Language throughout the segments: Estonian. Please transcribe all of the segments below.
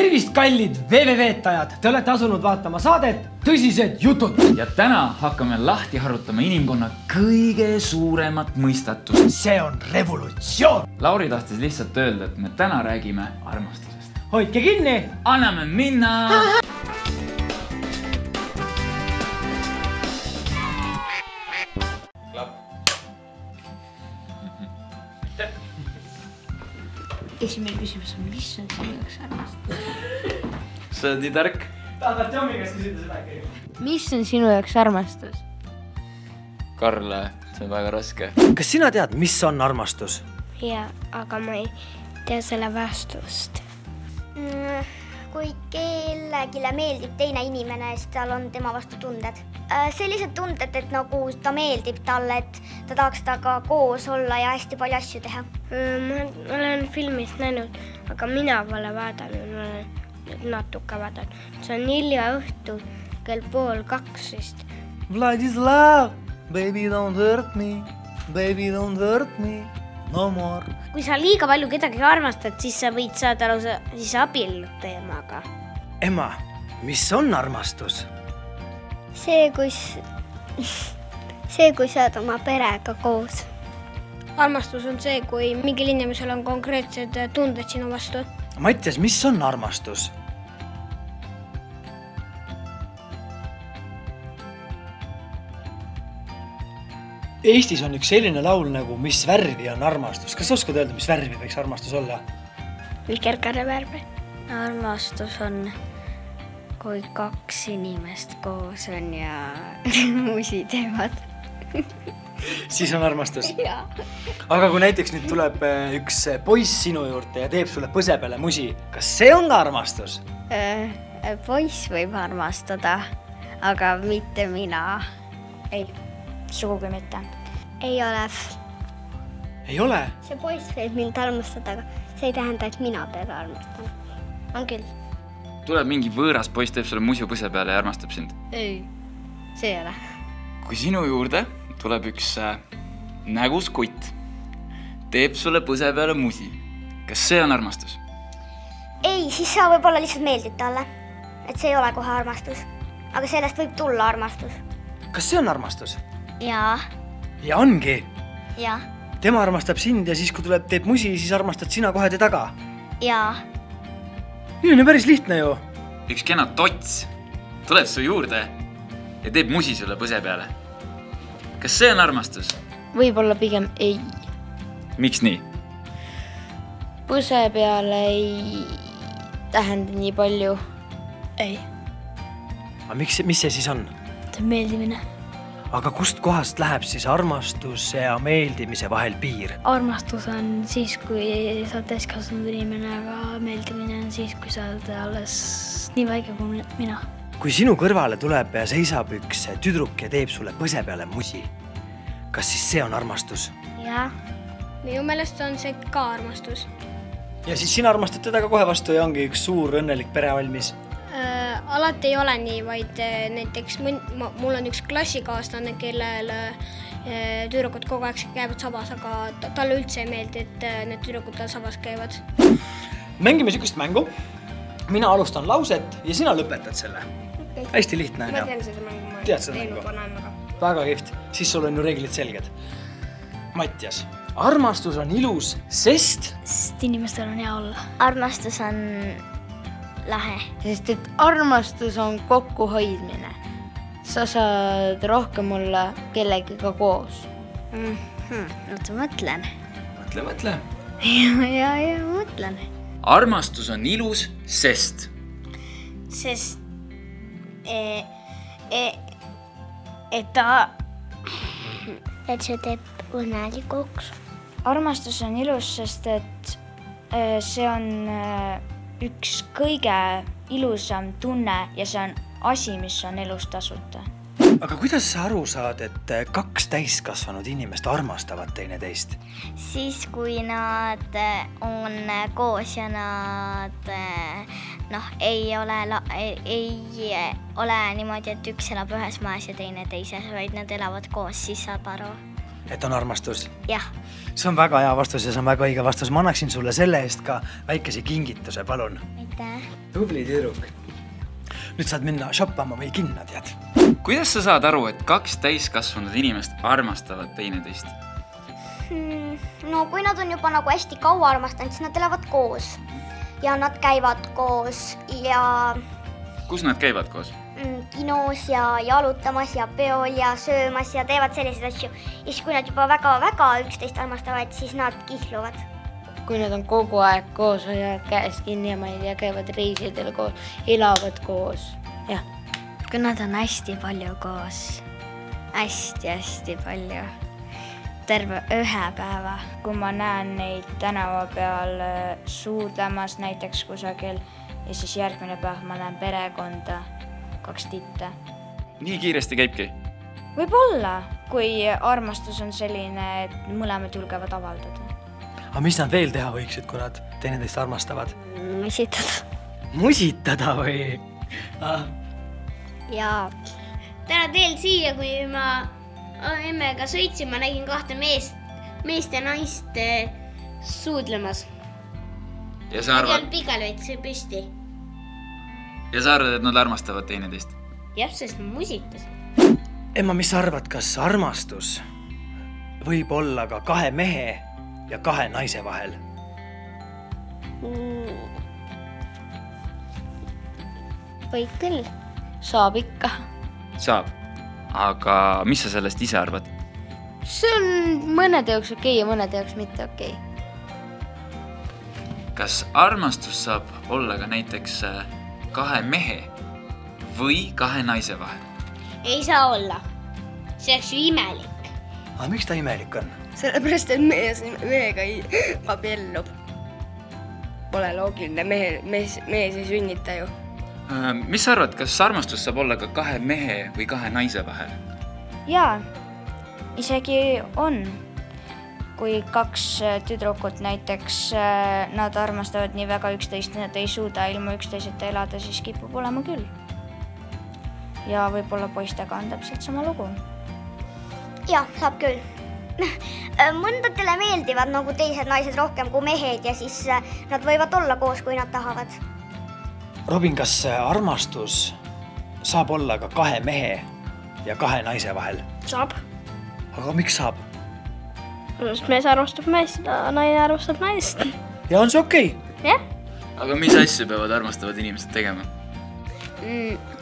Tervist, kallid VVV-tajad! Te olete asunud vaatama saadet Tõsised jutud. Ja täna hakkame lahti harutama inimkonna kõige suuremat mõistatust. See on revolutsioon! Lauri tahtis lihtsalt öelda, et me täna räägime armastusest. Hoidke kinni! Anname minna! Esimene küsimus on, mis on sinu jaoks armastus? Sa oled nii tark. Tahad Jomi käest küsida seda äkki? Mis on sinu jaoks armastus? Karl, see on väga raske. Kas sina tead, mis on armastus? Jaa, aga ma ei tea selle vastust. Kui kellegile meeldib teine inimene, siis tal on tema vastu tunded. Sellised tunded, et nagu ta meeldib talle, et ta tahaks taga koos olla ja hästi palju asju teha. Ma olen filmist näinud, aga mina pole vaadanud, ma olen natuke vaadanud. See on hilja õhtu, kell 1:30 vist. Vladislav, baby don't hurt me, baby don't hurt me, no more. Kui sa liiga palju kedagi armastad, siis sa võid saada lausa abiellud teemaga. Emma, mis on armastus? See, kui sa oled oma perega koos. Armastus on see, kui mingil inimesel on konkreetsed tunded sinu vastu. Mattias, mis on armastus? Eestis on üks selline laul nagu Mis värvi on armastus. Kas sa oskad öelda, mis värvi võiks armastus olla? Vikerkaare värvi. Armastus on, kui kaks inimest koos on ja musi teevad. Siis on armastus. Jaa. Aga kui näiteks nüüd tuleb üks poiss sinu juurde ja teeb sulle põse peale musi, kas see on ka armastus? Poiss võib armastada, aga mitte mina. Ei, sugugi mitte. Ei ole. Ei ole? See poiss võib mind armastada, aga see ei tähenda, et mina teda armastan. On küll. Tuleb mingi võõras poiss, teeb sulle musu põse peale ja armastab sind. Ei, see ei ole. Kui sinu juurde tuleb üks nägus kutt, teeb sulle põse peale musi. Kas see on armastus? Ei, siis sa võib-olla lihtsalt meeldib talle. Et see ei ole kohe armastus. Aga sellest võib tulla armastus. Kas see on armastus? Jaa. Ja ongi. Jaa. Tema armastab sind ja siis, kui teeb musi, siis armastad sina kohe te taga. Jaa. Nii on ju päris lihtne ju. Üks kena tots tuleb su juurde ja teeb musi sulle põse peale. Kas see on armastus? Võib-olla pigem ei. Miks nii? Põse peale ei tähenda nii palju. Ei. Aga mis see siis on? See on meeldimine. Aga kust kohast läheb siis armastuse ja meeldimise vahel piir? Armastus on siis, kui sa oled täiskasvanud inimene, aga meeldimine on siis, kui sa oled alles nii väike kui mina. Kui sinu kõrvale tuleb ja seisab üks tüdruk ja teeb sulle põse peale musi, kas siis see on armastus? Jaa. Minu meelest on see ka armastus. Ja siis sina armastad teda ka kohe vastu ja ongi üks suur õnnelik pere valmis? Alati ei ole nii, vaid näiteks mul on üks klassikaaslane, kellel tüdrukud kogu aeg käivad sabas, aga talle üldse ei meeldi, et need tüdrukud tal sabas käivad. Mängime sükust mängu. Mina alustan lauset ja sina lõpetad selle. Okay. Hästi lihtne. Ma tean seda mängu. Tead seda mängu? Väga kihvt. Siis sul on ju reeglid selged. Mattias, armastus on ilus, sest inimestel on hea olla. Armastus on lahe. Sest et armastus on kokkuhoidmine. Sa saad rohkem olla kellegiga koos. Oota, mõtlen. Mõtle. Ja mõtlen. Armastus on ilus, sest Sest et see teeb õnnelikuks. Armastus on ilus, sest et see on üks kõige ilusam tunne ja see on asi, mis on elus tasuta. Aga kuidas sa aru saad, et kaks täiskasvanud inimest armastavad teineteist? Siis, kui nad on koos ja nad ei ole niimoodi, et üks elab ühes majas ja teine teises, vaid nad elavad koos, siis saab aru. Et on armastus? Jah. See on väga hea vastus ja see on väga õige vastus. Ma annaksin sulle selle eest ka väikese kingituse, palun. aitäh. Tubli tüdruk. Nüüd saad minna shoppama või kinna, tead. Kuidas sa saad aru, et 2 täiskasvanud inimest armastavad teineteist? No kui nad on juba nagu hästi kaua armastanud, siis nad elavad koos. Ja nad käivad koos ja Kus nad käivad koos? Kinos ja jalutamas ja peol ja söömas ja teevad selliseid asju. Ja siis kui nad juba väga-väga üksteist armastavad, siis nad kihluvad. kui nad on kogu aeg koos, hoiavad käest kinni ja ma ei tea, käivad reisidel koos, elavad koos, jah. Kui nad on hästi palju koos, hästi palju, terve ühe päeva. Kui ma näen neid tänava peal suudlemas näiteks kusagil ja siis järgmine päev ma näen perekonda, 2 titte. Nii kiiresti käibki? Võib-olla, kui armastus on selline, et mõlemad julgevad avaldada. Aga mis nad veel teha võiksid, kui nad teineteist armastavad? Musitada. Musitada või? Ja täna teel siia, kui ma emmega sõitsin, ma nägin 2 meest ja naist suudlemas. Ja sa arvad, Pikal veits püsti. ja sa arvad, et nad armastavad teineteist? Jah, sest ma musitasin. Emma, mis sa arvad, kas armastus võib olla ka 2 mehe ja 2 naise vahel? Võib küll. Saab ikka. Saab. Aga mis sa sellest ise arvad? See on mõnede jaoks okei ja mõnede jaoks mitte okei. Kas armastus saab olla ka näiteks 2 mehe või 2 naise vahel? Ei saa olla. See oleks ju imelik. Aga miks ta imelik on? Sellepärast, et mehega ei abiellub. Pole loogiline, mees ei sünnita ju. Mis sa arvad, kas armastus saab olla ka 2 mehe või 2 naise vahel? Jaa, isegi on. Kui 2 tüdrukut näiteks, nad armastavad nii väga üksteist, nad ei suuda ilma üksteiseta elada, siis kipub olema küll. Ja võib-olla poistega on täpselt sama lugu. Jah, saab küll. Mõndadele meeldivad nagu teised naised rohkem kui mehed ja siis nad võivad olla koos, kui nad tahavad. Robin, kas armastus saab olla ka 2 mehe ja 2 naise vahel? Saab. Aga miks saab? Sest mees armastab meest ja naine armastab naist. Ja on see okei? Jah. Aga mis asju peavad armastavad inimesed tegema?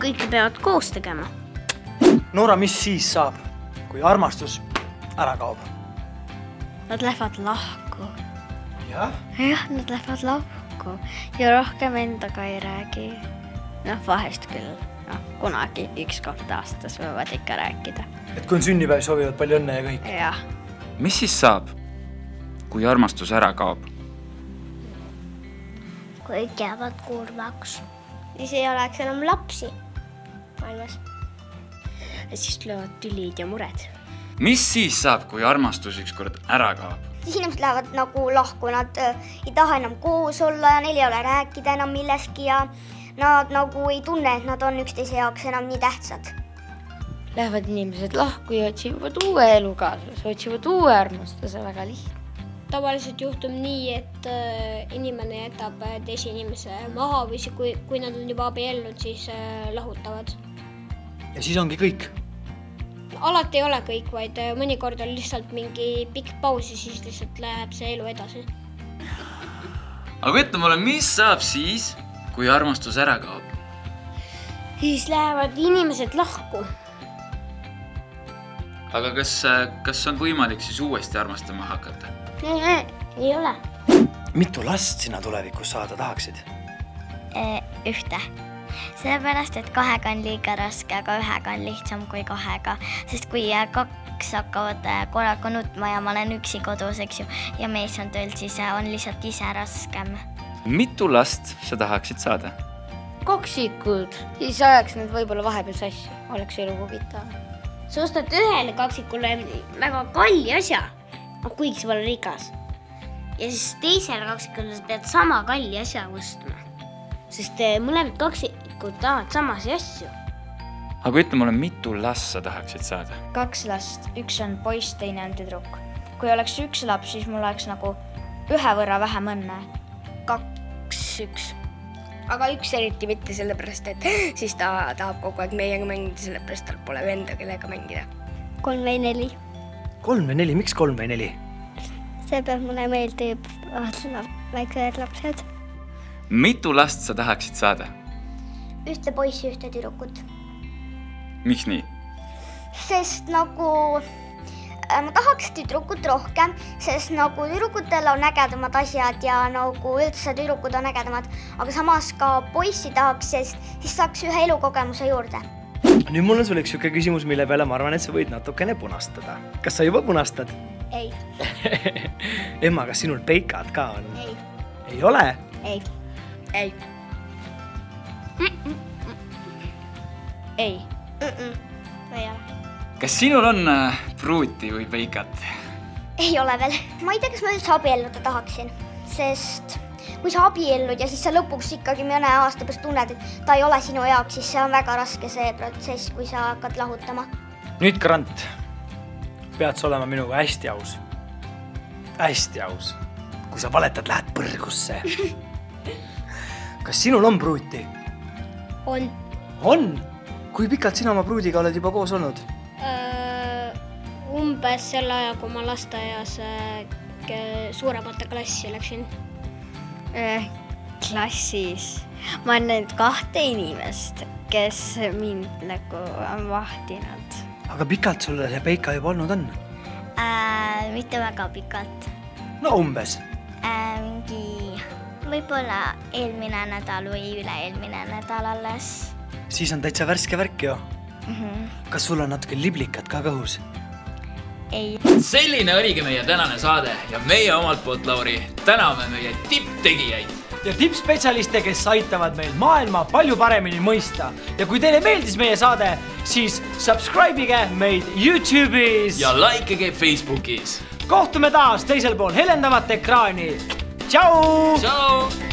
Kõike peavad koos tegema. Noora, mis siis saab, kui armastus ära kaob? Nad lähevad lahku. Jah? Jah, nad lähevad lahku ja rohkem endaga ei räägi. Vahest küll. Kunagi 1 kord aastas võivad ikka rääkida. Et kui on sünnipäev, soovivad palju õnne ja kõik? Jah. Mis siis saab, kui armastus ära kaob? Kõik jäävad kurvaks. Siis ei oleks enam lapsi maailmas. Siis tulevad tülid ja mured. Mis siis saab, kui armastus ükskord ära kaob? Siis inimesed lähevad nagu lahku, nad ei taha enam koos olla ja neil ei ole rääkida enam milleski ja nad nagu ei tunne, et nad on üksteise jaoks enam nii tähtsad. Lähevad inimesed lahku ja otsivad uue elukaaslase, otsivad uue armastuse, väga lihtne. Tavaliselt juhtub nii, et inimene jätab teise inimese maha või kui nad on juba abiellunud, siis lahutavad. Ja siis ongi kõik? Alati ei ole kõik, vaid mõnikord on lihtsalt mingi pikk paus ja siis lihtsalt läheb see elu edasi. Aga ütle mulle, mis saab siis, kui armastus ära kaob? Siis lähevad inimesed lahku. Aga kas on võimalik siis uuesti armastama hakata? Ei ole. Mitu last sina tulevikus saada tahaksid? 1. Sellepärast, et 2-ga on liiga raske, aga 1-ga on lihtsam kui 2-ga. Sest kui 2 hakkavad korraga nutma ja ma olen üksi kodus, eks ju, ja mees on tööl, siis on lihtsalt ise raskem. Mitu last sa tahaksid saada? Kaksikud, siis ajaks need võib-olla vahepeal sassi, oleks elu huvitav. Sa ostad ühele kaksikule väga kalli asja, kuigi sa pole rikas. Ja siis teisele kaksikule sa pead sama kalli asja ostma. Sest mõlemad kaksikud tahavad samasi asju. Aga ütle mulle, mitu last sa tahaksid saada? 2 last, 1 on poiss, teine on tüdruk. Kui oleks 1 laps, siis mul oleks nagu 1 võrra vähem õnne. 2, 1. aga üks eriti mitte sellepärast, et siis ta tahab kogu aeg meiega mängida, sellepärast tal pole venda, kellega mängida. 3 või 4. 3 või 4, miks 3 või 4? See peab mulle meeldib väiksed lapsed. Mitu last sa tahaksid saada? Ühte poissi, ühte tüdrukut. Miks nii? Sest nagu ma tahaks tüdrukut rohkem, sest nagu tüdrukutel on ägedamad asjad ja nagu üldse tüdrukud on ägedamad, aga samas ka poissi tahaks, sest siis saaks ühe elukogemuse juurde. Nüüd mul on sul üks siuke küsimus, mille peale ma arvan, et sa võid natukene punastada. Kas sa juba punastad? Ei. Emma, kas sinul peikad ka on? Ei. Ei ole? Ei. Ei. Ei. Ei ole. Kas sinul on pruuti või peikat? Ei ole veel. Ma ei tea, kas ma üldse abielluda tahaksin, sest kui sa abiellud ja siis sa lõpuks ikkagi mõne aasta pärast tunned, et ta ei ole sinu jaoks, siis see on väga raske see protsess, kui sa hakkad lahutama. Nüüd, Grant, pead sa olema minuga hästi aus. Hästi aus. Kui sa valetad, lähed põrgusse. Kas sinul on pruuti? On. On? Kui pikalt sina oma pruudiga oled juba koos olnud? Umbes selle aja, kui ma lasteaias suuremate klassi läksin. Klassis. Ma olen näinud 2 inimest, kes mind nagu on vahtinud. Aga pikalt sulle see peika juba olnud on? Mitte väga pikalt. No umbes. Mingi võib-olla eelmine nädal või üle-eelmine nädal alles. Siis on täitsa värske värk ju. Kas sul on natuke liblikad ka kõhus? Ei. Selline oligi meie tänane saade ja meie omalt poolt, Lauri, täname meie tipptegijaid. Ja tippspetsialiste, kes aitavad meil maailma palju paremini mõista. Ja kui teile meeldis meie saade, siis subscribe'ige meid YouTube'is. Ja likeige Facebookis. Kohtume taas teisel pool helendavat ekraani. Tšau! Tšau!